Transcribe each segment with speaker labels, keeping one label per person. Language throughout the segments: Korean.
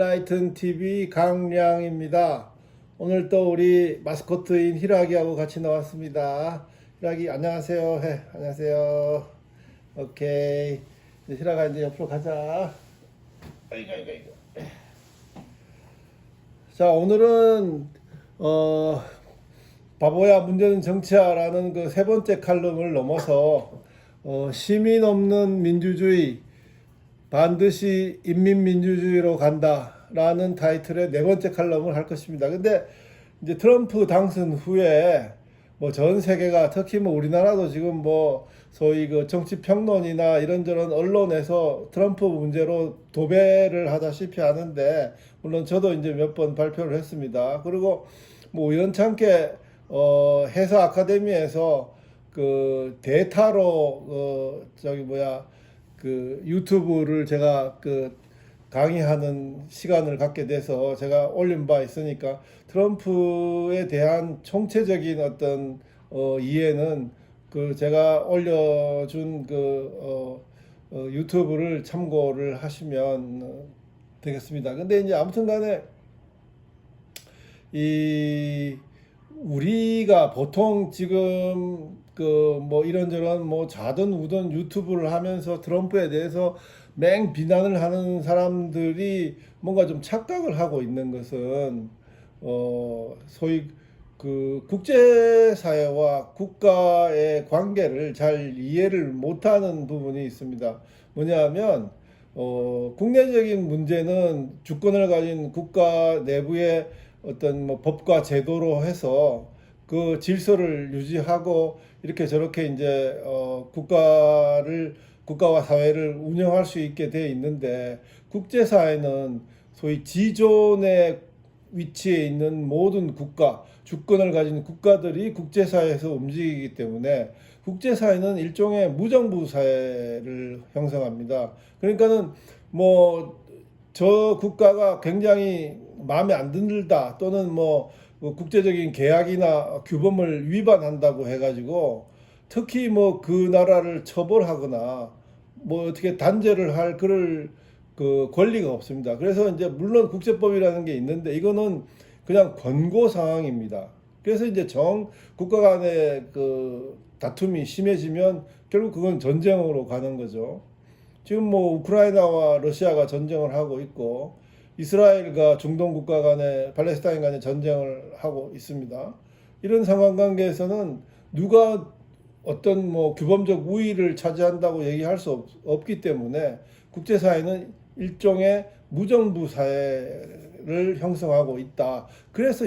Speaker 1: 엔라이튼 TV 강량입니다. 오늘 또 우리 마스코트인 희락이하고 같이 나왔습니다. 희락이 안녕하세요. 해. 안녕하세요. 오케이. 이제 희락아 이제 옆으로 가자. 아이고. 자, 오늘은 바보야 문제는 정치야라는 그 세 번째 칼럼을 넘어서 시민 없는 민주주의 반드시 인민민주주의로 간다라는 타이틀의 네 번째 칼럼을 할 것입니다. 근데 이제 트럼프 당선 후에 뭐 전 세계가 특히 뭐 우리나라도 지금 뭐 소위 그 정치 평론이나 이런저런 언론에서 트럼프 문제로 도배를 하다시피 하는데, 물론 저도 이제 몇 번 발표를 했습니다. 그리고 뭐 우연찮게 해서 아카데미에서 그 대타로 그 유튜브를 제가 그 강의하는 시간을 갖게 돼서 제가 올린 바 있으니까 트럼프에 대한 총체적인 어떤 이해는 그 제가 올려준 그 유튜브를 참고를 하시면 되겠습니다. 근데 이제 아무튼간에 이 우리가 보통 지금 그 뭐 이런저런 뭐 좌든 우든 유튜브를 하면서 트럼프에 대해서 맹 비난을 하는 사람들이 뭔가 좀 착각을 하고 있는 것은 소위 그 국제사회와 국가의 관계를 잘 이해를 못하는 부분이 있습니다. 뭐냐면 국내적인 문제는 주권을 가진 국가 내부의 어떤 뭐 법과 제도로 해서 그 질서를 유지하고 이렇게 저렇게 이제 국가와 사회를 운영할 수 있게 돼 있는데, 국제사회는 소위 지존의 위치에 있는 모든 국가, 주권을 가진 국가들이 국제사회에서 움직이기 때문에 국제사회는 일종의 무정부 사회를 형성합니다. 그러니까는 뭐 저 국가가 굉장히 마음에 안 든다, 또는 뭐 국제적인 계약이나 규범을 위반한다고 해가지고 특히 뭐 그 나라를 처벌하거나 뭐 어떻게 단죄를 할 그럴 그 권리가 없습니다. 그래서 이제 물론 국제법이라는 게 있는데 이거는 그냥 권고 사항입니다. 그래서 이제 국가 간의 그 다툼이 심해지면 결국 그건 전쟁으로 가는 거죠. 지금 뭐 우크라이나와 러시아가 전쟁을 하고 있고 이스라엘과 중동 국가 간에 팔레스타인 간에 전쟁을 하고 있습니다. 이런 상황관계에서는 누가 어떤 뭐 규범적 우위를 차지한다고 얘기할 수 없기 때문에 국제사회는 일종의 무정부 사회를 형성하고 있다. 그래서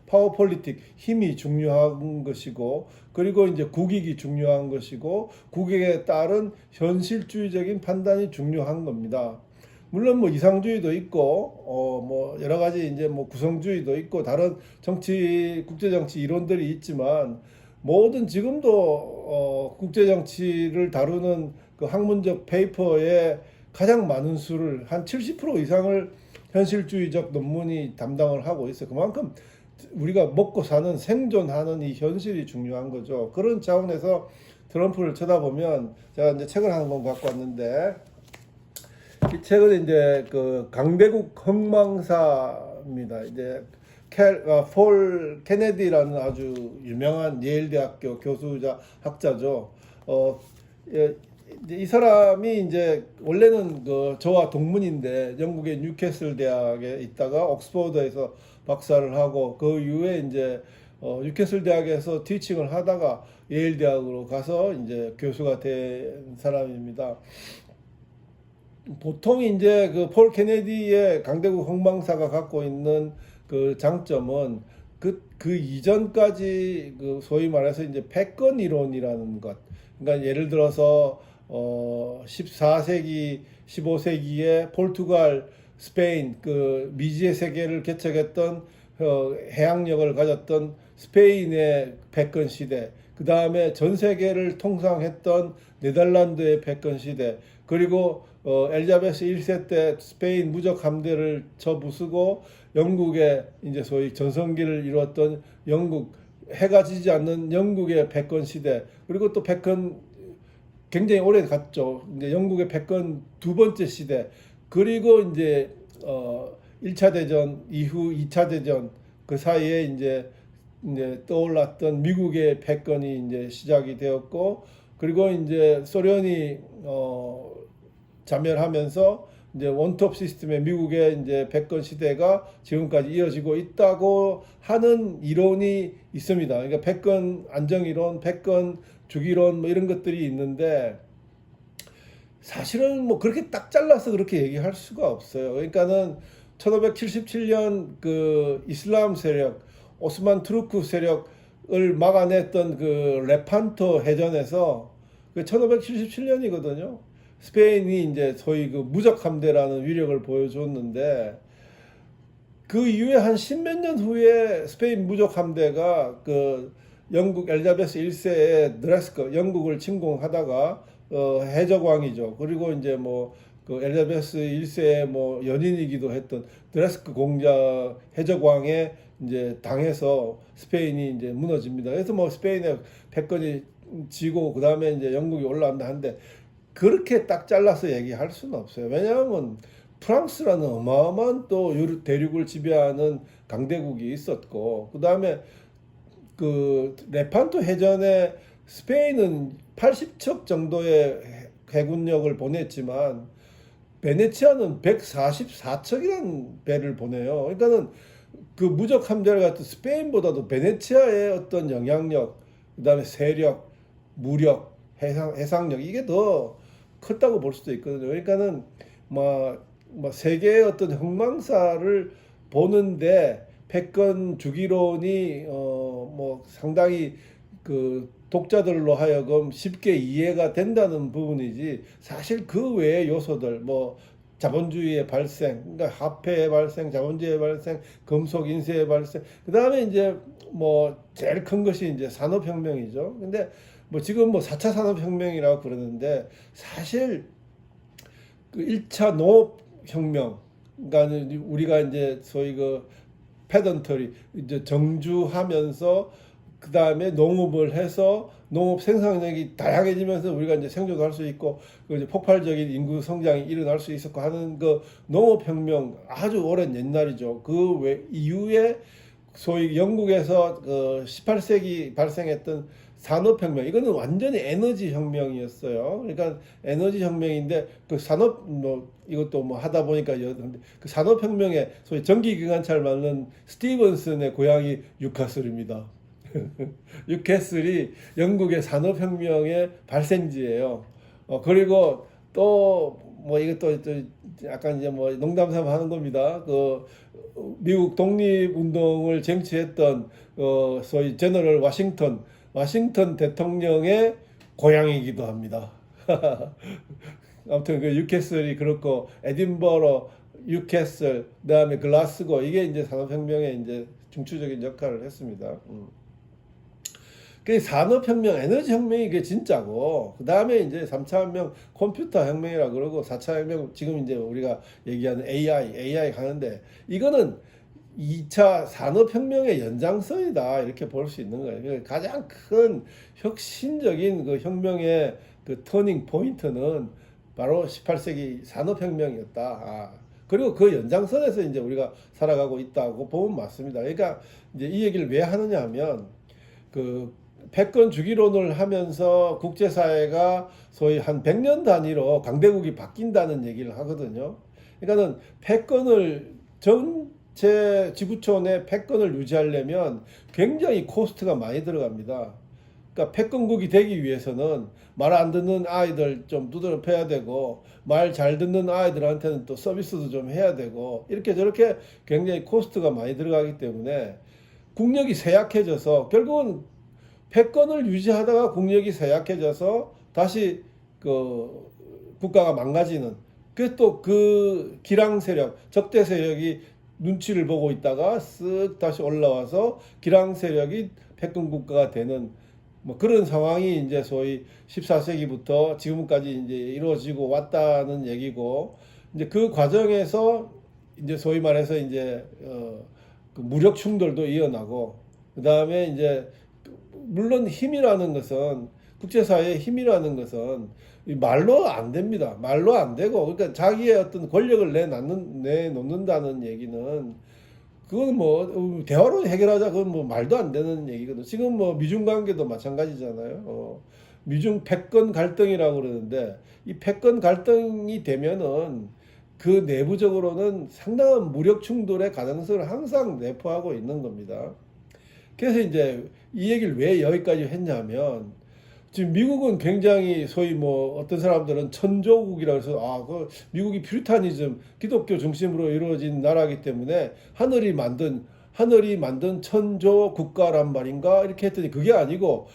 Speaker 1: 파워 폴리틱, 힘이 중요한 것이고, 그리고 이제 국익이 중요한 것이고, 국익에 따른 현실주의적인 판단이 중요한 겁니다. 물론 뭐 이상주의도 있고 뭐 여러 가지 이제 뭐 구성주의도 있고 다른 국제 정치 이론들이 있지만, 모든 지금도 국제 정치를 다루는 그 학문적 페이퍼의 가장 많은 수를 한 70% 이상을 현실주의적 논문이 담당을 하고 있어요. 그만큼 우리가 먹고 사는 생존하는 이 현실이 중요한 거죠. 그런 차원에서 트럼프를 쳐다보면, 제가 이제 책을 한 권 갖고 왔는데, 이 책은 이제 그 강대국 흥망사입니다. 이제 폴 케네디라는 아주 유명한 예일 대학교 교수자 학자죠. 이 사람이 이제 원래는 그 저와 동문인데 영국의 뉴캐슬 대학에 있다가 옥스퍼드에서 박사를 하고 그 이후에 이제 뉴캐슬 대학에서 티칭을 하다가 예일 대학으로 가서 이제 교수가 된 사람입니다. 보통 이제 그 폴 케네디의 강대국 흥망사가 갖고 있는 그 장점은 그 이전까지 그 소위 말해서 이제 패권 이론이라는 것. 그러니까 예를 들어서 14세기, 15세기에 포르투갈, 스페인, 그 미지의 세계를 개척했던 해양력을 가졌던 스페인의 패권 시대, 그 다음에 전 세계를 통상했던 네덜란드의 패권 시대, 그리고 엘리자베스 1세 때 스페인 무적 함대를 쳐부수고 영국의 이제 소위 전성기를 이루었던 영국, 해가 지지 않는 영국의 패권 시대, 그리고 또 패권 굉장히 오래 갔죠. 이제 영국의 패권 두 번째 시대, 그리고 이제 1차 대전 이후 2차 대전 그 사이에 이제 떠올랐던 미국의 패권이 이제 시작이 되었고, 그리고 이제 소련이 자멸하면서 이제 원톱 시스템의 미국의 이제 패권 시대가 지금까지 이어지고 있다고 하는 이론이 있습니다. 그러니까 패권 안정 이론, 패권 주기론 뭐 이런 것들이 있는데, 사실은 뭐 그렇게 딱 잘라서 그렇게 얘기할 수가 없어요. 그러니까는 1577년 그 이슬람 세력, 오스만 투르크 세력을 막아냈던 그 레판토 해전에서 그 1577년이거든요. 스페인이 이제 소위 그 무적 함대라는 위력을 보여줬는데, 그 이후에 한 십몇 년 후에 스페인 무적 함대가 그 영국 엘리자베스 1세의 드레스커, 영국을 침공하다가 해적왕이죠. 그리고 이제 뭐 그 엘리자베스 1세의 뭐 연인이기도 했던 드레스크 공자 해적왕에 이제 당해서 스페인이 이제 무너집니다. 그래서 뭐 스페인의 패권이 지고 그 다음에 이제 영국이 올라간다 하는데, 그렇게 딱 잘라서 얘기할 수는 없어요. 왜냐하면 프랑스라는 어마어마한 또 대륙을 지배하는 강대국이 있었고, 그 다음에 그 레판토 해전에 스페인은 80척 정도의 해군력을 보냈지만 베네치아는 144척이라는 배를 보내요. 그러니까는 그 무적 함대를 갖던 스페인보다도 베네치아의 어떤 영향력, 그다음에 세력, 무력, 해상력 이게 더 컸다고 볼 수도 있거든요. 그러니까는 뭐 세계의 어떤 흥망사를 보는데 패권 주기론이 뭐 상당히 그 독자들로 하여금 쉽게 이해가 된다는 부분이지, 사실 그 외의 요소들 뭐 자본주의의 발생, 그러니까 화폐의 발생, 자본주의의 발생, 금속 인쇄의 발생, 그 다음에 이제 뭐 제일 큰 것이 이제 산업혁명이죠. 근데 뭐 지금 뭐 4차 산업혁명이라고 그러는데, 사실 그 1차 농업혁명, 그러니까 우리가 이제 소위 그 패던터리 이제 정주하면서 그 다음에 농업을 해서 농업 생산력이 다양해지면서 우리가 이제 생존할 수 있고, 그 이제 폭발적인 인구 성장이 일어날 수 있었고 하는 그 농업혁명, 아주 오랜 옛날이죠. 그 외 이후에 소위 영국에서 그 18세기 발생했던 산업혁명, 이거는 완전히 에너지 혁명이었어요. 그러니까 에너지 혁명인데, 그 산업 뭐 이것도 뭐 하다 보니까 그 산업혁명에 소위 전기기관차를 만든 스티븐슨의 고향이 뉴카슬입니다. 뉴캐슬이 영국의 산업혁명의 발생지예요. 그리고 또 뭐 이것도 또 약간 이제 뭐 농담삼아 하는 겁니다. 그 미국 독립운동을 쟁취했던 소위 제너럴 워싱턴 대통령의 고향이기도 합니다. 아무튼 그 뉴캐슬이 그렇고, 에딘버러, 뉴캐슬, 그다음에 글라스고, 이게 이제 산업혁명의 이제 중추적인 역할을 했습니다. 그 산업혁명, 에너지혁명이 그게 진짜고, 그 다음에 이제 3차 혁명, 컴퓨터 혁명이라 그러고, 4차 혁명, 지금 이제 우리가 얘기하는 AI 가는데, 이거는 2차 산업혁명의 연장선이다, 이렇게 볼 수 있는 거예요. 가장 큰 혁신적인 그 혁명의 그 터닝 포인트는 바로 18세기 산업혁명이었다. 그리고 그 연장선에서 이제 우리가 살아가고 있다고 보면 맞습니다. 그러니까 이제 이 얘기를 왜 하느냐 하면, 그 패권 주기론을 하면서 국제사회가 소위 한 100년 단위로 강대국이 바뀐다는 얘기를 하거든요. 그러니까는 패권을 전체 지구촌의 패권을 유지하려면 굉장히 코스트가 많이 들어갑니다. 그러니까 패권국이 되기 위해서는 말 안 듣는 아이들 좀 두드려 패야 되고, 말 잘 듣는 아이들한테는 또 서비스도 좀 해야 되고, 이렇게 저렇게 굉장히 코스트가 많이 들어가기 때문에 국력이 쇠약해져서, 결국은 패권을 유지하다가 국력이 쇠약해져서 다시 그 국가가 망가지는, 그래서 또 그 기랑 세력, 적대 세력이 눈치를 보고 있다가 쓱 다시 올라와서 기랑 세력이 패권 국가가 되는 뭐 그런 상황이 이제 소위 14세기부터 지금까지 이제 이루어지고 왔다는 얘기고, 이제 그 과정에서 이제 소위 말해서 이제 그 무력 충돌도 이어나고, 그 다음에 이제 물론 힘이라는 것은, 국제사회의 힘이라는 것은 이 말로 안 됩니다. 말로 안 되고, 그러니까 자기의 어떤 권력을 내놓는다는 얘기는, 그건 뭐, 대화로 해결하자, 그건 뭐 말도 안 되는 얘기거든. 지금 뭐, 미중 관계도 마찬가지잖아요. 미중 패권 갈등이라고 그러는데, 이 패권 갈등이 되면은, 그 내부적으로는 상당한 무력 충돌의 가능성을 항상 내포하고 있는 겁니다. 그래서 이제 이 얘기를 왜 여기까지 했냐면, 지금 미국은 굉장히 소위 뭐 어떤 사람들은 천조국이라고 해서 그 미국이 퓨리타니즘 기독교 중심으로 이루어진 나라이기 때문에 하늘이 만든 천조 국가란 말인가 이렇게 했더니 그게 아니고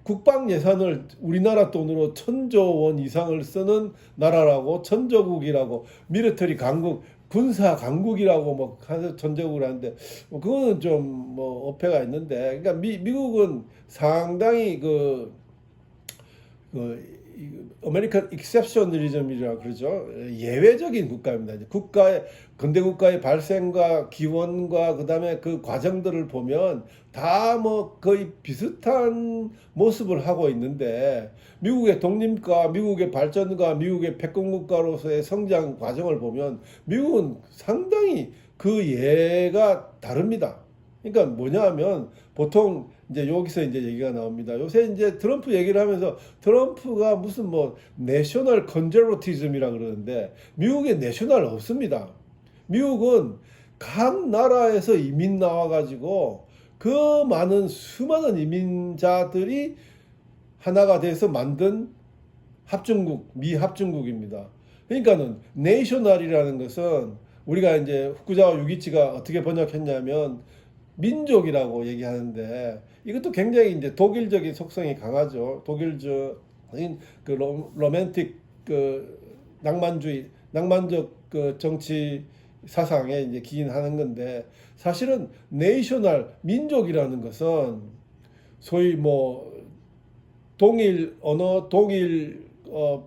Speaker 1: 국방 예산을 우리나라 돈으로 1,000조 원 이상을 쓰는 나라라고 천조국이라고 미리터리 강국 군사 강국이라고 뭐 전적으로 하는데 그거는 좀 뭐 어폐가 있는데 그러니까 미국은 상당히 아메리칸 익셉셔널리즘이라 그러죠. 예외적인 국가입니다. 이제 근대 국가의 발생과 기원과 그다음에 그 과정들을 보면 다 뭐 거의 비슷한 모습을 하고 있는데 미국의 독립과 미국의 발전과 미국의 패권국가로서의 성장 과정을 보면 미국은 상당히 그 예가 다릅니다. 그러니까 뭐냐 하면 보통 이제 여기서 이제 얘기가 나옵니다. 요새 이제 트럼프 얘기를 하면서 트럼프가 무슨 뭐 내셔널 컨저버티즘이라 그러는데 미국에 내셔널 없습니다. 미국은 각 나라에서 이민 나와가지고 그 많은 수많은 이민자들이 하나가 돼서 만든 미합중국입니다. 그러니까는 내셔널이라는 것은 우리가 이제 후쿠자와 유기치가 어떻게 번역했냐면 민족이라고 얘기하는데 이것도 굉장히 이제 독일적인 속성이 강하죠. 독일적인 그 로맨틱 그 낭만적 그 정치 사상에 이제 기인하는 건데 사실은 네이셔널 민족이라는 것은 소위 뭐 동일 언어, 동일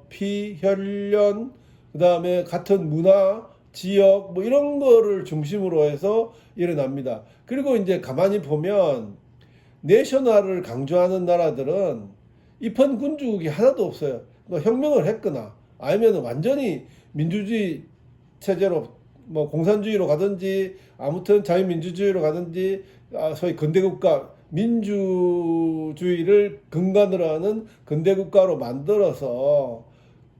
Speaker 1: 피, 혈연, 그다음에 같은 문화, 지역 뭐 이런 거를 중심으로 해서 일어납니다. 그리고 이제 가만히 보면 내셔널을 강조하는 나라들은 입헌 군주국이 하나도 없어요. 뭐 혁명을 했거나 아니면 완전히 민주주의 체제로 뭐 공산주의로 가든지 아무튼 자유민주주의로 가든지 소위 근대국가 민주주의를 근간으로 하는 근대국가로 만들어서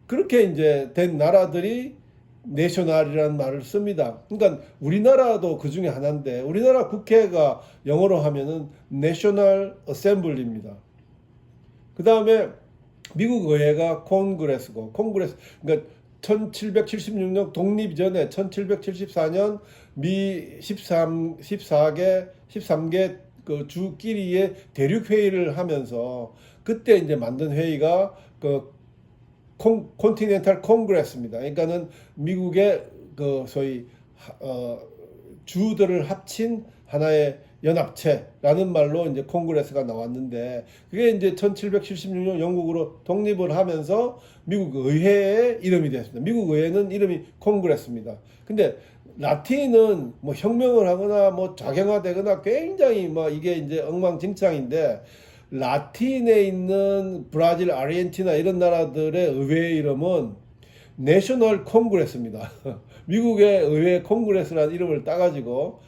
Speaker 1: 그렇게 이제 된 나라들이 내셔널이라는 말을 씁니다. 그러니까 우리나라도 그 중에 하나인데 우리나라 국회가 영어로 하면은 내셔널 어셈블리입니다. 그 다음에 미국 의회가 콩그레스고 그러니까 1776년 독립 이전에 1774년 미 13개 그 주끼리의 대륙 회의를 하면서 그때 이제 만든 회의가 그 콘티넨탈 콩그레스입니다. 그러니까는 미국의 그 소위 주들을 합친 하나의 연합체라는 말로 이제 콩그레스가 나왔는데 그게 이제 1776년 영국으로 독립을 하면서 미국 의회의 이름이 됐습니다. 미국 의회는 이름이 콩그레스입니다. 근데 라틴은 뭐 혁명을 하거나 뭐 작용화되거나 굉장히 뭐 이게 이제 엉망진창인데 라틴에 있는 브라질, 아르헨티나 이런 나라들의 의회 이름은 내셔널 콩그레스입니다. 미국의 의회 콩그레스라는 이름을 따가지고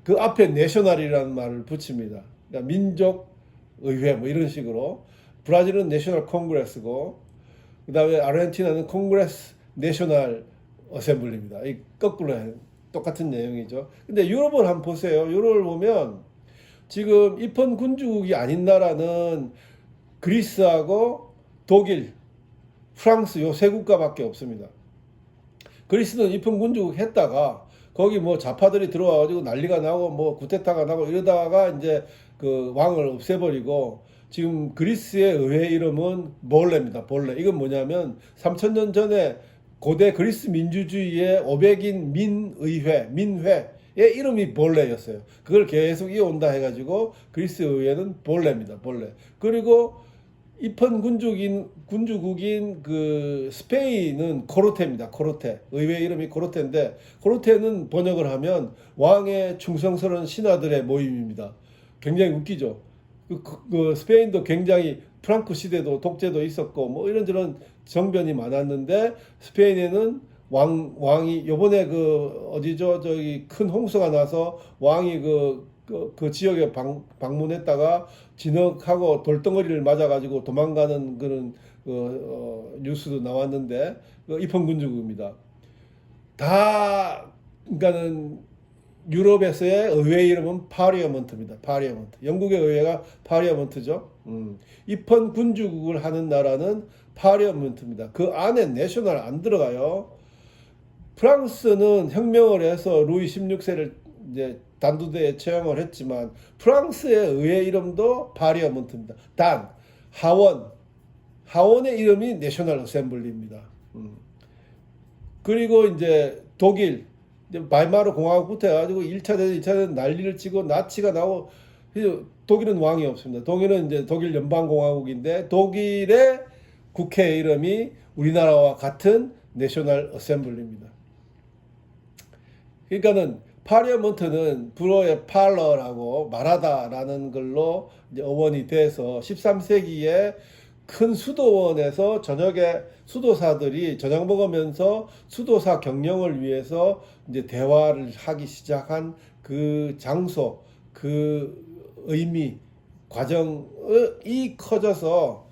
Speaker 1: 그 앞에 내셔널이라는 말을 붙입니다. 그러니까 민족 의회 뭐 이런 식으로 브라질은 내셔널 콩그레스고 그 다음에 아르헨티나는 콩그레스 내셔널 어셈블리입니다. 이 거꾸로 똑같은 내용이죠. 근데 유럽을 한번 보세요. 유럽을 보면 지금 입헌 군주국이 아닌 나라는 그리스하고 독일, 프랑스 요 세 국가밖에 없습니다. 그리스는 입헌 군주국 했다가 거기 뭐 좌파들이 들어와가지고 난리가 나고 뭐 쿠데타가 나고 이러다가 이제 그 왕을 없애버리고 지금 그리스의 의회 이름은 볼레입니다. 볼레. 이건 뭐냐면 3000년 전에 고대 그리스 민주주의의 500인 민회의 이름이 볼레였어요. 그걸 계속 이어온다 해가지고 그리스 의회는 볼레입니다. 볼레. 그리고 입헌 군주국인 그 스페인은 코르테입니다. 코르테. 의회 이름이 코르테인데 코르테는 번역을 하면 왕의 충성스러운 신하들의 모임입니다. 굉장히 웃기죠. 그 스페인도 굉장히 프랑크 시대도 독재도 있었고 뭐 이런저런 정변이 많았는데 스페인에는 왕이 요번에 그 어디죠 저기 큰 홍수가 나서 왕이 그 지역에 방문했다가 진흙하고 돌덩어리를 맞아가지고 도망가는 그런 뉴스도 나왔는데 입헌군주국입니다. 다 그러니까는 유럽에서의 의회 이름은 파리아먼트입니다. 파리아먼트. 영국의 의회가 파리아먼트죠. 입헌 군주국을 하는 나라는 파리아먼트입니다. 그 안에 내셔널 안 들어가요. 프랑스는 혁명을 해서 루이 16세를 이제 단두대에 채용을 했지만 프랑스의 의회 이름도 파리아먼트입니다. 단 하원의 이름이 내셔널 어셈블리입니다. 그리고 이제 독일 바이마르 공화국부터 해가지고 1차 대전, 2차 대전 난리를 치고 나치가 나오고 독일은 왕이 없습니다. 독일은 이제 독일 연방공화국인데 독일의 국회 이름이 우리나라와 같은 내셔널 어셈블리입니다. 그러니까는 파리아먼트는 불어의 팔러라고 말하다라는 걸로 이제 어원이 돼서 13세기에 큰 수도원에서 저녁에 수도사들이 저녁 먹으면서 수도사 경영을 위해서 이제 대화를 하기 시작한 그 장소, 그 의미, 과정이 커져서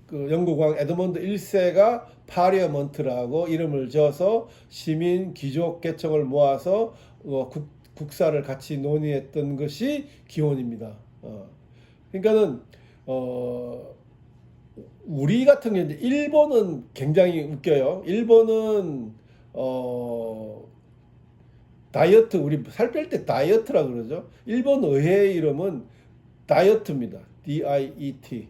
Speaker 1: 그 영국 왕 에드먼드 1세가 파리아먼트라고 이름을 지어서 시민 귀족 계층을 모아서 국사를 같이 논의했던 것이 기원입니다. 그러니까는 우리 같은 경우 이제 일본은 굉장히 웃겨요. 일본은 다이어트 우리 살 뺄 때 다이어트라 그러죠. 일본 의회 이름은 다이어트입니다. DIET.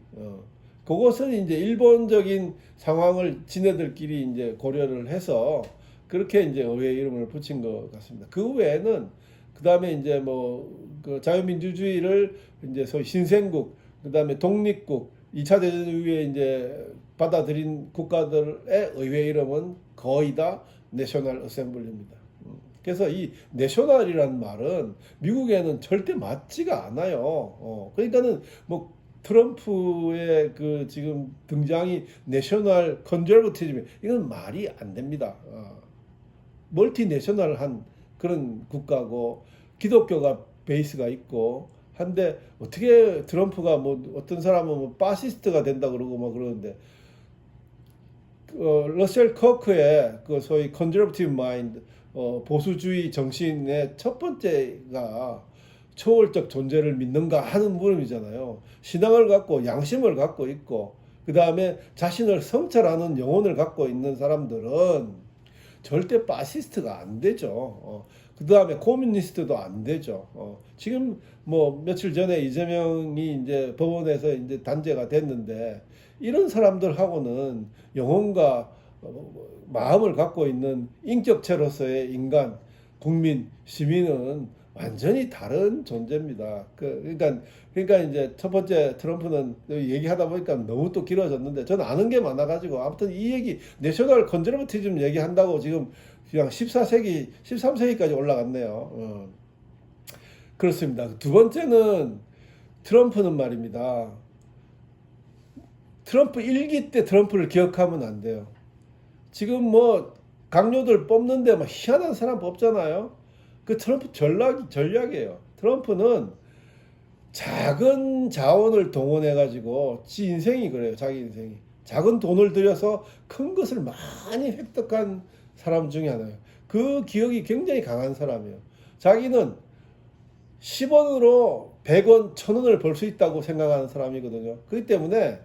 Speaker 1: 그것은 이제 일본적인 상황을 지네들끼리 이제 고려를 해서 그렇게 이제 의회 이름을 붙인 것 같습니다. 그 외에는 그 다음에 이제 그 자유민주주의를 이제 소위 신생국, 그 다음에 독립국, 2차 대전 이후에 이제 받아들인 국가들의 의회 이름은 거의 다 내셔널 어셈블리입니다. 그래서 이 내셔널이라는 말은 미국에는 절대 맞지가 않아요. 그러니까는 뭐 트럼프의 그 지금 등장이 내셔널 컨저버티즘 이건 말이 안 됩니다. 멀티내셔널한 그런 국가고 기독교가 베이스가 있고 한데 어떻게 트럼프가 뭐 어떤 사람은 뭐 파시스트가 된다 그러고 막 그러는데 러셀 커크의 그 소위 컨저버티브 마인드 보수주의 정신의 첫 번째가 초월적 존재를 믿는가 하는 물음이잖아요. 신앙을 갖고 양심을 갖고 있고 그 다음에 자신을 성찰하는 영혼을 갖고 있는 사람들은 절대 파시스트가 안 되죠. 그 다음에 코뮤니스트도 안 되죠. 지금 뭐 며칠 전에 이재명이 이제 법원에서 이제 단죄가 됐는데 이런 사람들하고는 영혼과 마음을 갖고 있는 인격체로서의 인간, 국민, 시민은 완전히 다른 존재입니다. 그러니까 이제 첫 번째 트럼프는 얘기하다 보니까 너무 또 길어졌는데 저는 아는 게 많아가지고 아무튼 이 얘기 내셔널 컨저버티즘 얘기한다고 지금 그냥 14세기, 13세기까지 올라갔네요. 그렇습니다. 두 번째는 트럼프는 말입니다. 트럼프 1기 때 트럼프를 기억하면 안 돼요. 지금 뭐 강요들 뽑는데 막 희한한 사람 뽑잖아요. 그 트럼프 전략이에요. 트럼프는 작은 자원을 동원해 가지고 지 인생이 그래요. 자기 인생이 작은 돈을 들여서 큰 것을 많이 획득한 사람 중에 하나예요. 그 기억이 굉장히 강한 사람이에요. 자기는 10원으로 100원, 1000원을 벌 수 있다고 생각하는 사람이거든요. 그렇기 때문에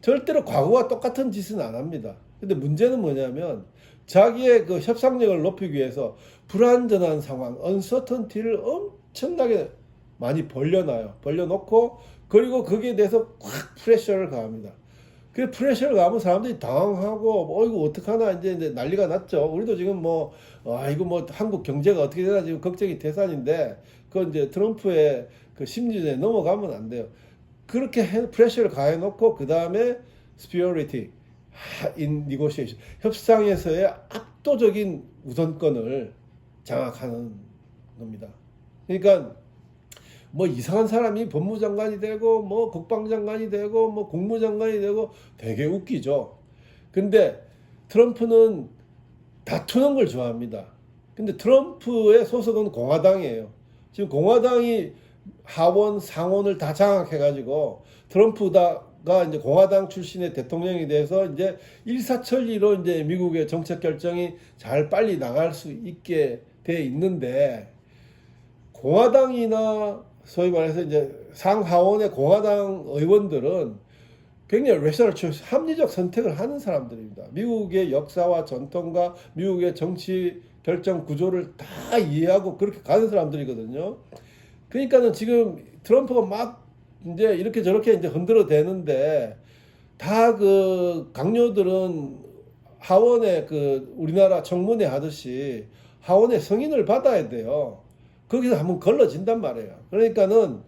Speaker 1: 절대로 과거와 똑같은 짓은 안 합니다. 근데 문제는 뭐냐면 자기의 그 협상력을 높이기 위해서 불안전한 상황, uncertainty를 엄청나게 많이 벌려놔요. 벌려놓고 그리고 거기에 대해서 확 프레셔를 가합니다. 그 프레셔를 가하면 사람들이 당황하고 이거 어떡하나 이제 난리가 났죠. 우리도 지금 이거 뭐 한국 경제가 어떻게 되나 지금 걱정이 태산인데 그건 이제 트럼프의 그 심리전에 넘어가면 안 돼요. 그렇게 프레셔를 가해놓고 그 다음에 superiority in negotiation 협상에서의 압도적인 우선권을 장악하는 겁니다. 그러니까 뭐 이상한 사람이 법무장관이 되고 뭐 국방장관이 되고 뭐 국무장관이 되고 되게 웃기죠. 근데 트럼프는 다투는 걸 좋아합니다. 근데 트럼프의 소속은 공화당이에요. 지금 공화당이 하원, 상원을 다 장악해가지고 트럼프가 이제 공화당 출신의 대통령이 돼서 이제 일사천리로 이제 미국의 정책 결정이 잘 빨리 나갈 수 있게 돼 있는데 공화당이나 소위 말해서 이제 상하원의 공화당 의원들은 굉장히 레셔널 초이스, 합리적 선택을 하는 사람들입니다. 미국의 역사와 전통과 미국의 정치 결정 구조를 다 이해하고 그렇게 가는 사람들이거든요. 그러니까는 지금 트럼프가 막 이제 이렇게 저렇게 이제 흔들어 대는데 다 그 강요들은 하원의 그 우리나라 청문회 하듯이 하원의 승인을 받아야 돼요. 거기서 한번 걸러진단 말이에요. 그러니까는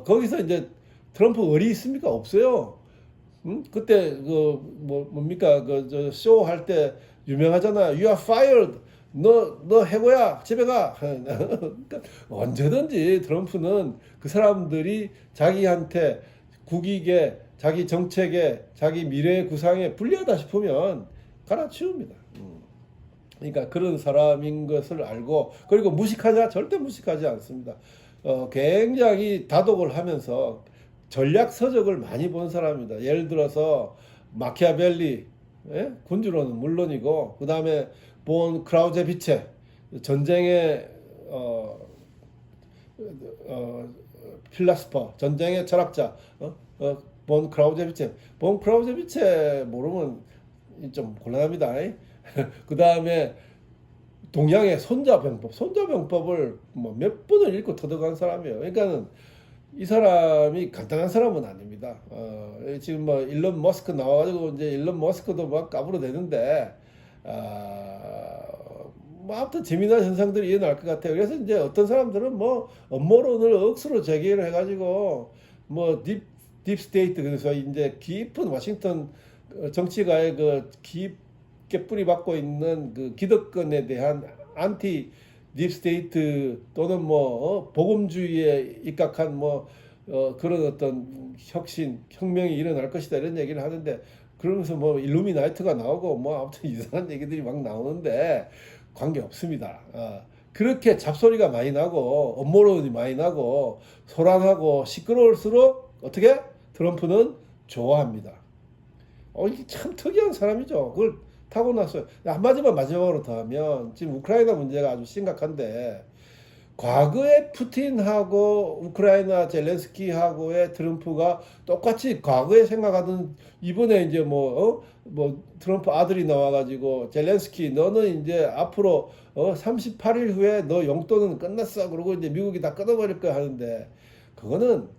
Speaker 1: 거기서 이제 트럼프 의리 있습니까? 없어요. 그때 그 뭡니까 그 저 쇼 할 때 유명하잖아요. You are fired. 너 해고야. 집에 가. 그러니까 언제든지 트럼프는 그 사람들이 자기한테 국익에 자기 정책에 자기 미래 구상에 불리하다 싶으면 갈아치웁니다. 그러니까 그런 사람인 것을 알고 그리고 무식하냐? 절대 무식하지 않습니다. 굉장히 다독을 하면서 전략 서적을 많이 본 사람입니다. 예를 들어서 마키아벨리, 예? 군주로는 물론이고 그 다음에 본 크라우제비체 전쟁의 어, 필라스퍼 전쟁의 철학자 본 크라우제비체 모르면 좀 곤란합니다. 그 다음에 동양의 손자병법을 뭐 몇 번을 읽고 터득한 사람이에요. 그러니까는 이 사람이 간단한 사람은 아닙니다. 지금 뭐 일론 머스크 나와가지고 이제 일론 머스크도 막 까불어대는데 뭐 아무튼 재미난 현상들이 일어날 것 같아요. 그래서 이제 어떤 사람들은 뭐 음모론을 억수로 제기를 해가지고 뭐 딥스테이트 그래서 이제 깊은 워싱턴 정치가의 그 깊게 뿌리박고 있는 그 기득권에 대한 안티 딥스테이트 또는 뭐 복음주의에 입각한 뭐 그런 어떤 혁명이 일어날 것이다 이런 얘기를 하는데 그러면서 뭐 일루미나이트가 나오고 뭐 아무튼 이상한 얘기들이 막 나오는데 관계 없습니다. 그렇게 잡소리가 많이 나고 음모론이 많이 나고 소란하고 시끄러울수록 어떻게 트럼프는 좋아합니다. 이게 참 특이한 사람이죠. 그걸 타고났어요. 한마디만 마지막으로 더 하면 지금 우크라이나 문제가 아주 심각한데 과거에 푸틴하고 우크라이나 젤렌스키하고의 트럼프가 똑같이 과거에 생각하던 이번에 이제 뭐 트럼프 아들이 나와가지고 젤렌스키 너는 이제 앞으로 38일 후에 너 용돈은 끝났어. 그러고 이제 미국이 다 끊어버릴 거야 하는데 그거는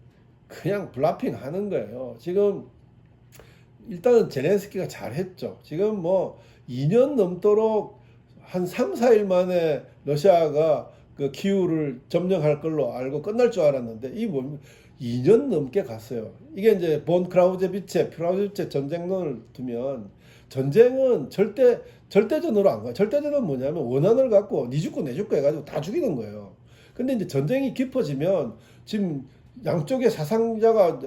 Speaker 1: 그냥 블라핑 하는 거예요. 지금 일단은 젤렌스키가 잘했죠. 지금 뭐 2년 넘도록 한 3, 4일 만에 러시아가 그 기후를 점령할 걸로 알고 끝날 줄 알았는데 이 뭐 2년 넘게 갔어요. 이게 이제 본 크라우제비체 전쟁론을 두면 전쟁은 절대전으로 안 가요. 절대전은 뭐냐면 원한을 갖고 니 죽고 내 죽고 해가지고 다 죽이는 거예요. 근데 이제 전쟁이 깊어지면 지금 양쪽의 사상자가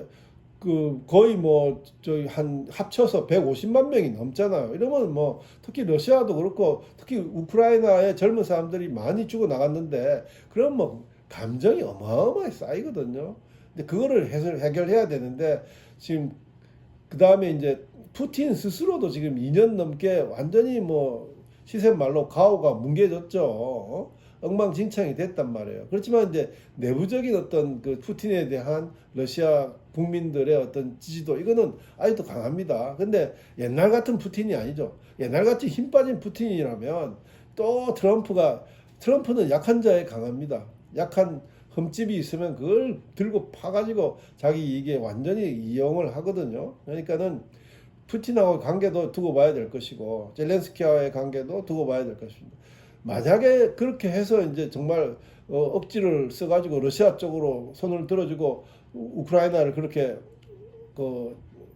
Speaker 1: 그 거의 뭐 저희 한 합쳐서 150만 명이 넘잖아요. 이러면 뭐 특히 러시아도 그렇고 특히 우크라이나의 젊은 사람들이 많이 죽어 나갔는데 그럼 뭐 감정이 어마어마하게 쌓이거든요. 근데 그거를 해결해야 되는데 지금 그 다음에 이제 푸틴 스스로도 지금 2년 넘게 완전히 뭐 시세 말로 가오가 뭉개졌죠. 엉망진창이 됐단 말이에요. 그렇지만 이제 내부적인 어떤 그 푸틴에 대한 러시아 국민들의 어떤 지지도 이거는 아직도 강합니다. 근데 옛날 같은 푸틴이 아니죠. 옛날 같이 힘 빠진 푸틴이라면 또 트럼프는 약한 자에 강합니다. 약한 흠집이 있으면 그걸 들고 파가지고 자기 이익에 완전히 이용을 하거든요. 그러니까는 푸틴하고 관계도 두고 봐야 될 것이고 젤렌스키와의 관계도 두고 봐야 될 것입니다. 만약에 그렇게 해서 이제 정말 억지를 써가지고 러시아 쪽으로 손을 들어주고 우크라이나를 그렇게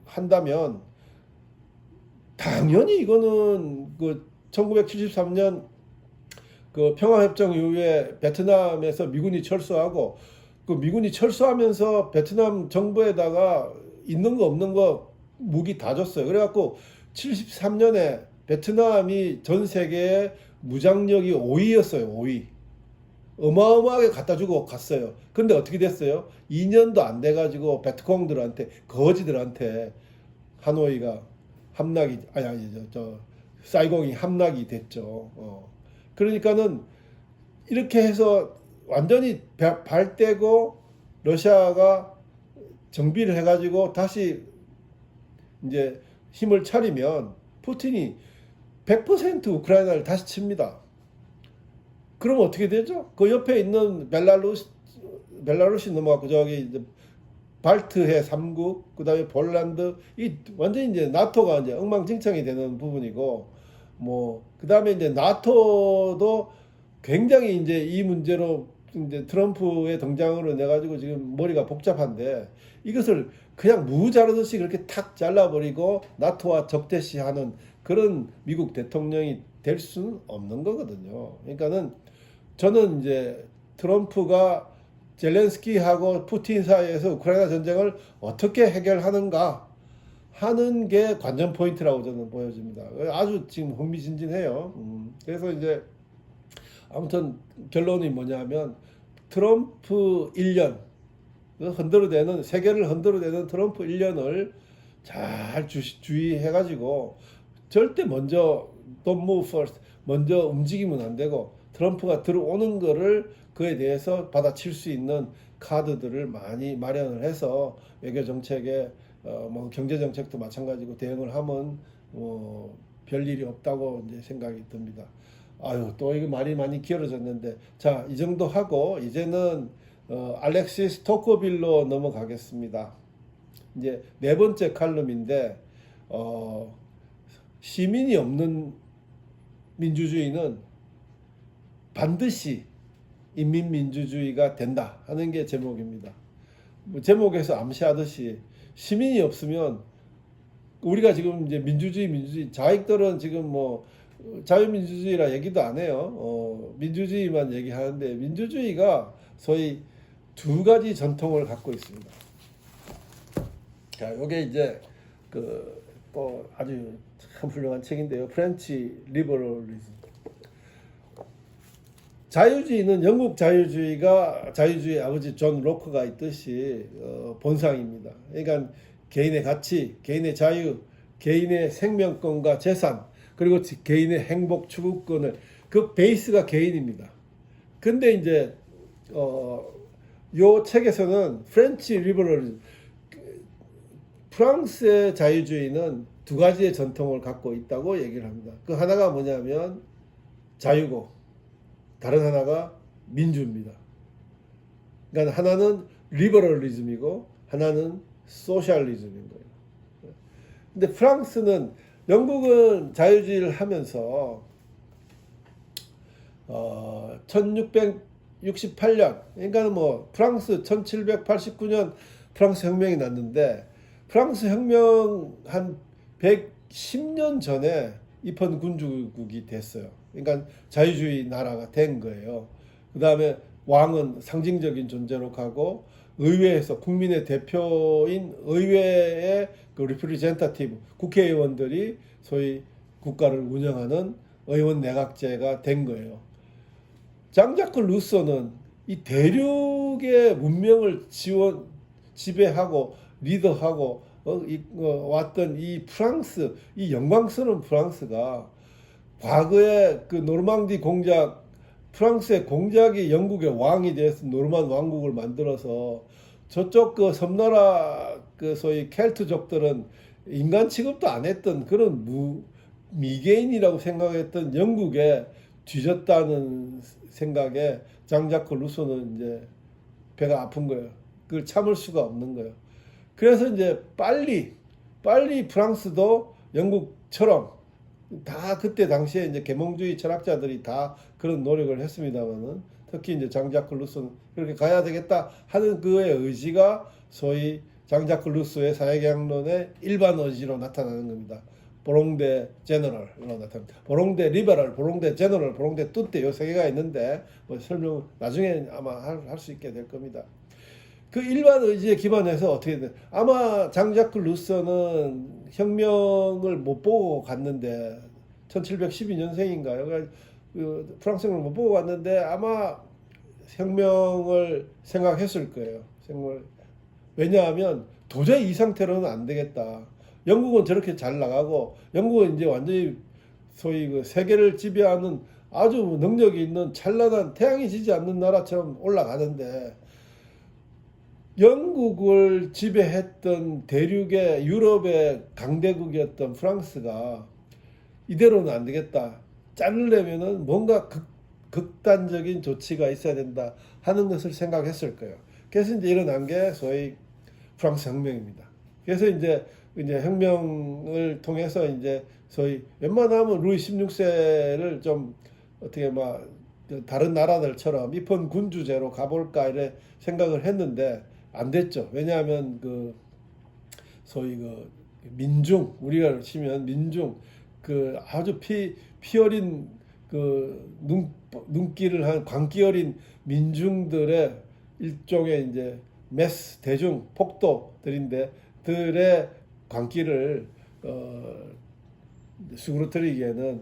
Speaker 1: 한다면 당연히 이거는 그 1973년 그 평화협정 이후에 베트남에서 미군이 철수하고 그 미군이 철수하면서 베트남 정부에다가 있는 거 없는 거 무기 다 줬어요. 그래갖고 73년에 베트남이 전 세계의 무장력이 5위였어요. 5위. 어마어마하게 갖다 주고 갔어요. 근데 어떻게 됐어요? 2년도 안 돼가지고 베트콩들한테, 거지들한테 하노이가 함락이, 사이공이 함락이 됐죠. 그러니까는 이렇게 해서 완전히 발떼고 러시아가 정비를 해가지고 다시 이제 힘을 차리면 푸틴이 100% 우크라이나를 다시 칩니다. 그럼 어떻게 되죠? 그 옆에 있는 벨라루시 넘어가고 저기 이제 발트해 3국, 그다음에 폴란드, 이 완전히 이제 나토가 이제 엉망진창이 되는 부분이고, 뭐 그다음에 이제 나토도 굉장히 이제 이 문제로 이제 트럼프의 등장으로 내 가지고 지금 머리가 복잡한데, 이것을 그냥 무 자르듯이 그렇게 탁 잘라버리고 나토와 적대시하는 그런 미국 대통령이 될 수는 없는 거거든요. 그러니까는 저는 이제 트럼프가 젤렌스키하고 푸틴 사이에서 우크라이나 전쟁을 어떻게 해결하는가 하는 게 관전 포인트라고 저는 보여집니다. 아주 지금 흥미진진해요. 그래서 이제 아무튼 결론이 뭐냐면 트럼프 1년 흔들어대는, 세계를 흔들어대는 트럼프 1년을 잘 주의해가지고 절대 먼저 don't move first, 먼저 움직이면 안 되고 트럼프가 들어오는 거를 그에 대해서 받아칠 수 있는 카드들을 많이 마련을 해서 외교 정책에 뭐 경제 정책도 마찬가지고 대응을 하면 별일이 없다고 이제 생각이 듭니다. 아유, 또 이거 말이 많이 길어졌는데, 자, 이 정도 하고 이제는 알렉시스 토코빌로 넘어가겠습니다. 이제 네 번째 칼럼인데, 시민이 없는 민주주의는 반드시 인민민주주의가 된다 하는 게 제목입니다. 뭐 제목에서 암시하듯이 시민이 없으면, 우리가 지금 이제 민주주의 자익들은 지금 뭐 자유민주주의라 얘기도 안 해요. 민주주의만 얘기하는데, 민주주의가 소위 두 가지 전통을 갖고 있습니다. 자, 요게 이제 또 아주 참 훌륭한 책인데요. 프렌치 리버럴리즘. 자유주의는 영국 자유주의 아버지 존 로크가 있듯이 본상입니다. 그러니까 개인의 가치, 개인의 자유, 개인의 생명권과 재산, 그리고 개인의 행복 추구권을, 그 베이스가 개인입니다. 근데 이제 요 책에서는 프렌치 리버럴리즘, 프랑스의 자유주의는 두 가지의 전통을 갖고 있다고 얘기를 합니다. 그 하나가 뭐냐면 자유고, 다른 하나가 민주입니다. 그러니까 하나는 리버럴리즘이고 하나는 소셜리즘인 거예요. 근데 프랑스는, 영국은 자유주의를 하면서 1668년, 그러니까 뭐 프랑스 1789년 프랑스 혁명이 났는데, 프랑스 혁명 한 110년 전에 입헌군주국이 됐어요. 그러니까 자유주의 나라가 된 거예요. 그 다음에 왕은 상징적인 존재로 가고, 의회에서 국민의 대표인 의회의 그 리프리젠타티브, 국회의원들이 소위 국가를 운영하는 의원 내각제가 된 거예요. 장자크 루소는 이 대륙의 문명을 지배하고 리더하고 왔던 이 프랑스, 이 영광스러운 프랑스가 과거에 그 노르망디 공작, 프랑스의 공작이 영국의 왕이 돼서 노르만 왕국을 만들어서 저쪽 그 섬나라 그 소위 켈트족들은 인간 취급도 안 했던 그런 미개인이라고 생각했던 영국에 뒤졌다는 생각에 장자크 루소는 이제 배가 아픈 거예요. 그걸 참을 수가 없는 거예요. 그래서 이제 빨리 프랑스도 영국처럼, 다 그때 당시에 이제 계몽주의 철학자들이 다 그런 노력을 했습니다만은, 특히 이제 장자크 루소는 그렇게 가야 되겠다 하는 그의 의지가 소위 장자크 루소의 사회개혁론의 일반 의지로 나타나는 겁니다. 보롱데 제너럴로 나타납니다. 보롱데 리베럴, 보롱데 제너럴, 보롱데 뚜떼, 요 세 개가 있는데 뭐 설명 나중에 아마 할 수 있게 될 겁니다. 그 일반 의지에 기반해서 어떻게 돼? 아마 장자크 루소는 혁명을 못 보고 갔는데 1712년생인가요? 그 프랑스를 못 보고 갔는데 아마 혁명을 생각했을 거예요. 왜냐하면 도저히 이 상태로는 안 되겠다. 영국은 저렇게 잘 나가고 영국은 이제 완전히 소위 그 세계를 지배하는 아주 능력이 있는 찬란한 태양이 지지 않는 나라처럼 올라가는데 영국을 지배했던 대륙의 유럽의 강대국이었던 프랑스가 이대로는 안 되겠다. 자르려면은 뭔가 극단적인 조치가 있어야 된다 하는 것을 생각했을 거예요. 그래서 이제 일어난 게 소위 프랑스 혁명입니다. 그래서 이제 혁명을 통해서 이제 소위 웬만하면 루이 16세를 좀 어떻게 막 다른 나라들처럼 입헌 군주제로 가볼까 이래 생각을 했는데 안 됐죠. 왜냐하면 그 소위 그 민중 우리가 치면 민중 그 아주 피 어린 그 눈길을 한 광기 어린 민중들의 일종의 이제 매스 대중 폭도들인데 들의 광기를 수그러뜨리기에는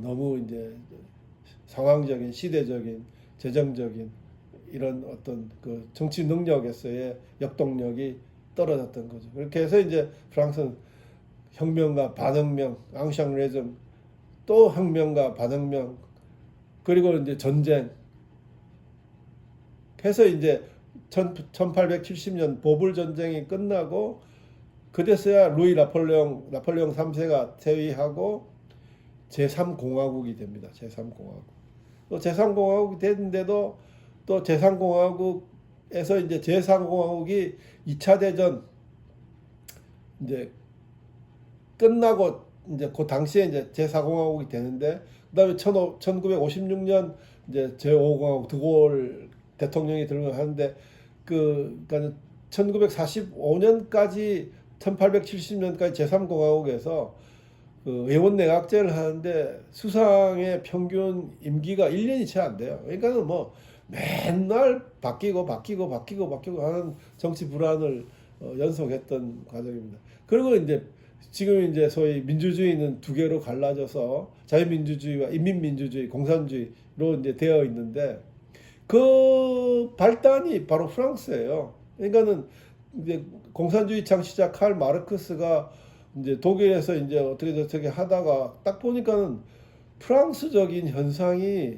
Speaker 1: 너무 이제 상황적인 시대적인 재정적인 이런 어떤 그 정치 능력에서의 역동력이 떨어졌던 거죠. 그렇게 해서 이제 프랑스는 혁명과 반혁명, 앙샹레즘, 또 혁명과 반혁명, 그리고 이제 전쟁. 해서 이제 1870년 보불 전쟁이 끝나고 그제서야 루이 나폴레옹 3세가 퇴위하고 제3공화국이 됩니다. 제3공화국. 또 제3공화국이 됐는데도 또 제3공화국에서 이제 제3공화국이 2차 대전 이제 끝나고 이제 그 당시에 이제 제4공화국이 되는데 그다음에 1956년 이제 제5공화국 드골 대통령이 들어가는데 그러니까 1945년까지 1870년까지 제3공화국에서 그 의원내각제를 하는데 수상의 평균 임기가 1년이 채 안 돼요. 그러니까는 뭐 맨날 바뀌고 하는 정치 불안을 연속했던 과정입니다. 그리고 이제 지금 이제 소위 민주주의는 두 개로 갈라져서 자유민주주의와 인민민주주의, 공산주의로 이제 되어 있는데 그 발단이 바로 프랑스예요. 그러니까는 이제 공산주의 창시자 칼 마르크스가 이제 독일에서 이제 어떻게 하다가 딱 보니까는 프랑스적인 현상이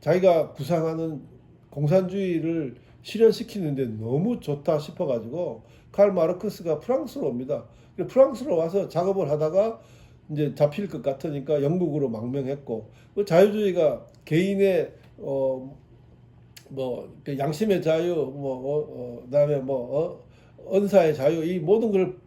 Speaker 1: 자기가 구상하는 공산주의를 실현시키는데 너무 좋다 싶어가지고 칼 마르크스가 프랑스로 옵니다. 프랑스로 와서 작업을 하다가 이제 잡힐 것 같으니까 영국으로 망명했고 그 자유주의가 개인의 그 양심의 자유 그다음에 언사의 자유 이 모든 걸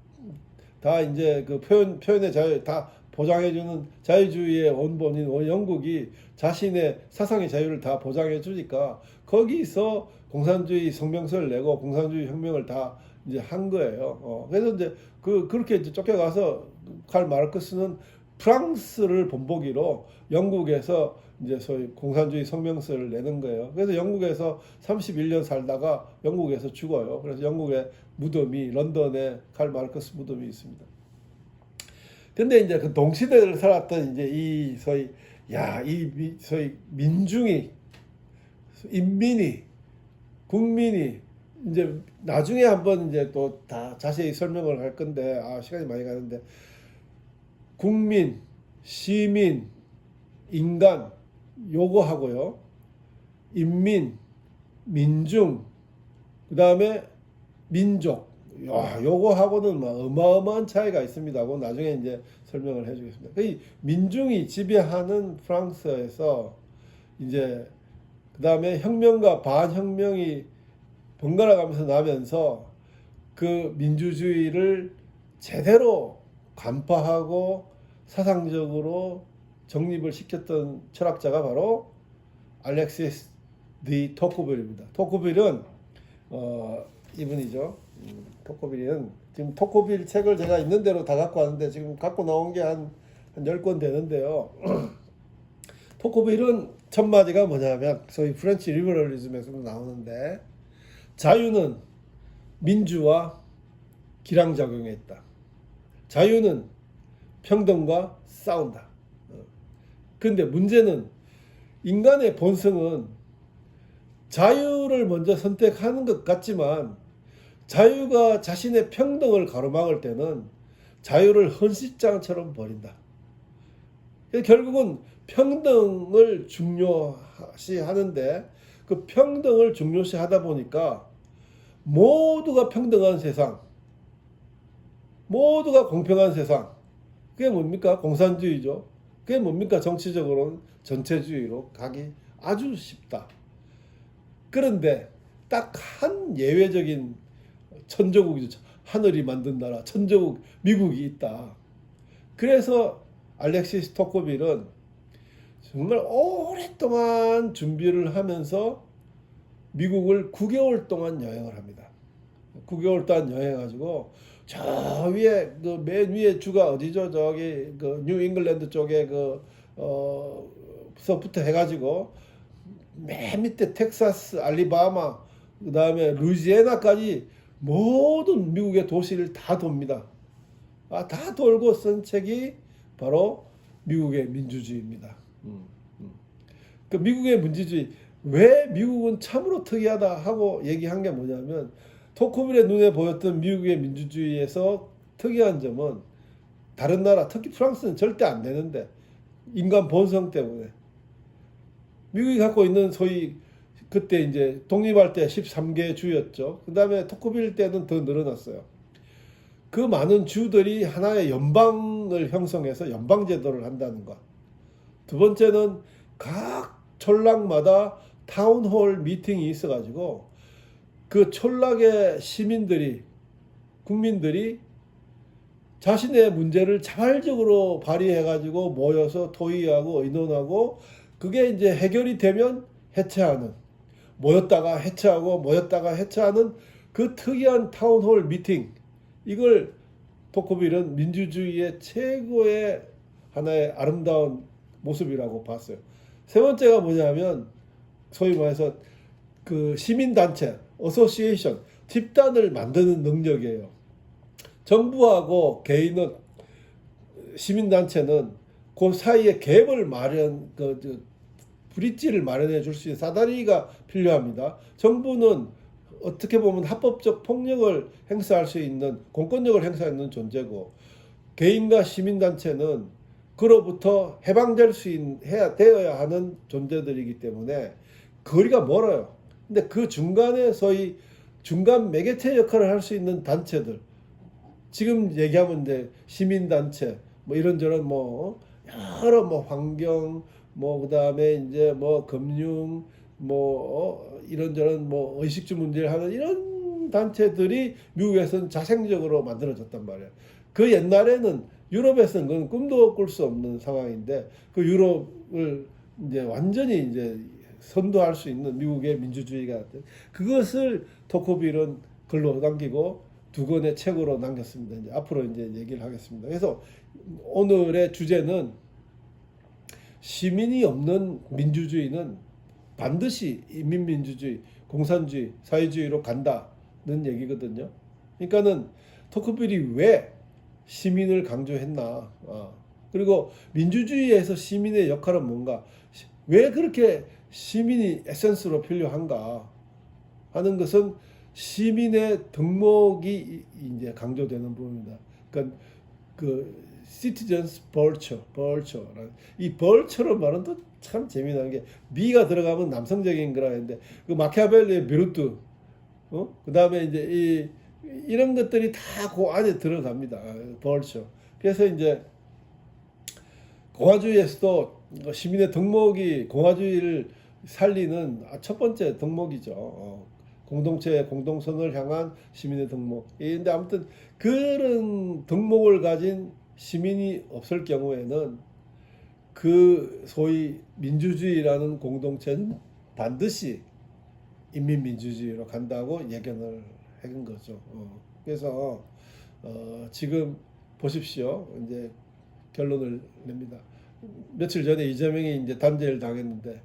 Speaker 1: 다 이제 그 표현의 자유 다 보장해주는 자유주의의 원본인 영국이 자신의 사상의 자유를 다 보장해 주니까 거기서 공산주의 성명서를 내고 공산주의 혁명을 다 이제 한 거예요. 그래서 이제 그렇게 이제 쫓겨가서 칼 마르크스는 프랑스를 본보기로 영국에서 이제 소위 공산주의 성명서를 내는 거예요. 그래서 영국에서 31년 살다가 영국에서 죽어요. 그래서 영국의 무덤이 런던에 칼 마르크스 무덤이 있습니다. 근데 이제 그 동시대를 살았던 이제 이 소위 소위 민중이 인민이 국민이 이제 나중에 한번 이제 또 다 자세히 설명을 할 건데 시간이 많이 가는데 국민, 시민, 인간 요거 하고요. 인민, 민중, 그다음에 민족. 요거 하고는 어마어마한 차이가 있습니다. 하고 나중에 이제 설명을 해주겠습니다. 이 민중이 지배하는 프랑스에서 이제 그다음에 혁명과 반혁명이 번갈아 가면서 나면서 그 민주주의를 제대로 간파하고 사상적으로 정립을 시켰던 철학자가 바로 알렉시스 디 토크빌입니다. 토크빌은 이분이죠. 토크빌은 지금 토크빌 책을 제가 있는 대로 다 갖고 왔는데 지금 갖고 나온 게 한 10권 되는데요. 토크빌은 첫 마디가 뭐냐면 소위 프렌치 리버럴리즘에서도 나오는데 자유는 민주와 기량작용에 있다. 자유는 평등과 싸운다. 그런데 문제는 인간의 본성은 자유를 먼저 선택하는 것 같지만 자유가 자신의 평등을 가로막을 때는 자유를 헌신장처럼 버린다. 결국은 평등을 중요시 하는데 그 평등을 중요시 하다 보니까 모두가 평등한 세상, 모두가 공평한 세상, 그게 뭡니까? 공산주의죠. 그게 뭡니까? 정치적으로는 전체주의로 가기 아주 쉽다. 그런데 딱 한 예외적인 천조국이죠. 하늘이 만든 나라, 천조국 미국이 있다. 그래서 알렉시스 토크빌은 정말 오랫동안 준비를 하면서 미국을 9개월 동안 여행을 합니다. 9개월 동안 여행해가지고 저 위에 그 맨 위에 주가 어디죠? 저기 그 뉴 잉글랜드 쪽에 서부터 해가지고 맨 밑에 텍사스, 알리바마, 그 다음에 루이지애나까지 모든 미국의 도시를 다 돕니다. 다 돌고 쓴 책이 바로 미국의 민주주의입니다. 그 미국의 민주주의, 왜 미국은 참으로 특이하다 하고 얘기한 게 뭐냐면 토크빌의 눈에 보였던 미국의 민주주의에서 특이한 점은 다른 나라, 특히 프랑스는 절대 안 되는데 인간 본성 때문에 미국이 갖고 있는 소위 그때 이제 독립할 때 13개 주였죠. 그 다음에 토크빌 때는 더 늘어났어요. 그 많은 주들이 하나의 연방을 형성해서 연방제도를 한다는 것. 두 번째는 각 촌락마다 타운홀 미팅이 있어가지고 그 촌락의 시민들이, 국민들이 자신의 문제를 자발적으로 발의해가지고 모여서 토의하고 의논하고 그게 이제 해결이 되면 해체하는, 모였다가 해체하고 모였다가 해체하는 그 특이한 타운홀 미팅, 이걸 토크빌은 민주주의의 최고의 하나의 아름다운 모습이라고 봤어요. 세 번째가 뭐냐면 소위 말해서 그 시민단체, 어소시에이션, 집단을 만드는 능력이에요. 정부하고 개인은, 시민단체는 그 사이에 갭을 브릿지를 마련해 줄 수 있는 사다리가 필요합니다. 정부는 어떻게 보면 합법적 폭력을 행사할 수 있는, 공권력을 행사하는 존재고, 개인과 시민단체는 그로부터 해방될 수 되어야 하는 존재들이기 때문에 거리가 멀어요. 근데 그 중간에 소위 중간 매개체 역할을 할 수 있는 단체들, 지금 얘기하면 이제 시민단체, 뭐 이런저런 뭐 여러 뭐 환경, 뭐 그다음에 이제 뭐 금융, 뭐 이런저런 뭐 의식주 문제를 하는 이런 단체들이 미국에서는 자생적으로 만들어졌단 말이에요. 그 옛날에는 유럽에서는 그건 꿈도 꿀 수 없는 상황인데 그 유럽을 이제 완전히 이제 선도할 수 있는 미국의 민주주의가 그것을 토크빌은 글로 남기고 두 권의 책으로 남겼습니다. 이제 앞으로 이제 얘기를 하겠습니다. 그래서 오늘의 주제는 시민이 없는 민주주의는 반드시 인민민주주의, 공산주의, 사회주의로 간다는 얘기거든요. 그러니까는 토크빌이 왜 시민을 강조했나? 그리고 민주주의에서 시민의 역할은 뭔가? 왜 그렇게 시민이 에센스로 필요한가? 하는 것은 시민의 덕목이 이제 강조되는 부분입니다. 그러니까 그 citizens virtue, 이 virtue란 말은 또 참 재미나는 게 미가 들어가면 남성적인 거라 했는데 그 마키아벨리의 비루트, 그 다음에 이제 이런 것들이 다 그 안에 들어갑니다. virtue. 그래서 이제 공화주의에서도 시민의 덕목이 공화주의를 살리는 첫 번째 덕목이죠. 공동체, 공동선을 향한 시민의 덕목. 근데 아무튼 그런 덕목을 가진 시민이 없을 경우에는 그 소위 민주주의라는 공동체는 반드시 인민민주주의로 간다고 예견을 한 거죠. 그래서 지금 보십시오. 이제 결론을 냅니다. 며칠 전에 이재명이 이제 단죄를 당했는데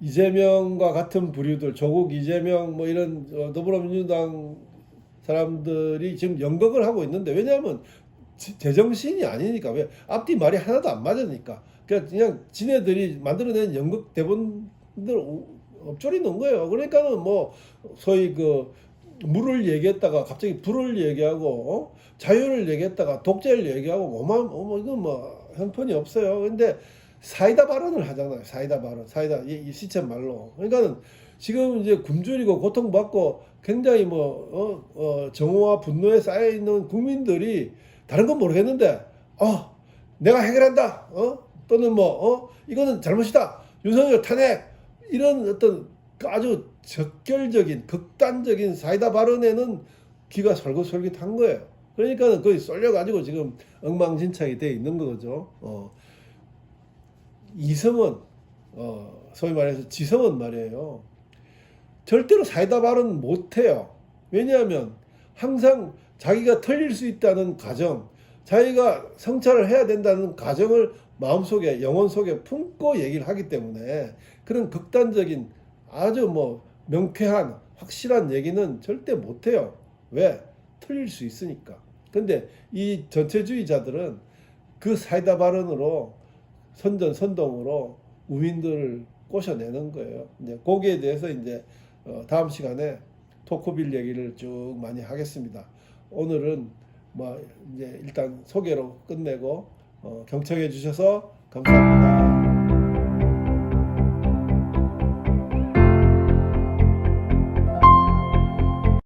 Speaker 1: 이재명과 같은 부류들, 조국 이재명 뭐 이런 더불어민주당 사람들이 지금 연극을 하고 있는데, 왜냐하면 제정신이 아니니까. 왜? 앞뒤 말이 하나도 안 맞으니까. 그냥 지네들이 만들어낸 연극 대본들 엎조리 놓은 거예요. 그러니까는 뭐 소위 그 물을 얘기했다가 갑자기 불을 얘기하고, 자유를 얘기했다가 독재를 얘기하고, 이건 뭐 형편이 없어요. 근데 사이다 발언을 하잖아요. 사이다 발언, 사이다 이 시체 말로. 그러니까는 지금 이제 굶주리고 고통받고 굉장히 정오와 분노에 쌓여 있는 국민들이 다른 건 모르겠는데, 내가 해결한다, 또는 이거는 잘못이다, 윤석열 탄핵, 이런 어떤 아주 적결적인 극단적인 사이다 발언에는 귀가 솔깃솔깃한 거예요. 그러니까는 거의 쏠려가지고 지금 엉망진창이 돼 있는 거죠. 이성은 소위 말해서 지성은 말이에요, 절대로 사이다 발언 못해요. 왜냐하면 항상 자기가 틀릴 수 있다는 가정, 자기가 성찰을 해야 된다는 가정을 마음속에, 영혼 속에 품고 얘기를 하기 때문에 그런 극단적인 아주 명쾌한 확실한 얘기는 절대 못해요. 왜? 틀릴 수 있으니까. 근데 이 전체주의자들은 그 사이다 발언으로 선전선동으로 우민들을 꼬셔내는 거예요. 이제 거기에 대해서 이제 다음 시간에 토크빌 얘기를 쭉 많이 하겠습니다. 오늘은 이제 일단 소개로 끝내고 경청해 주셔서 감사합니다.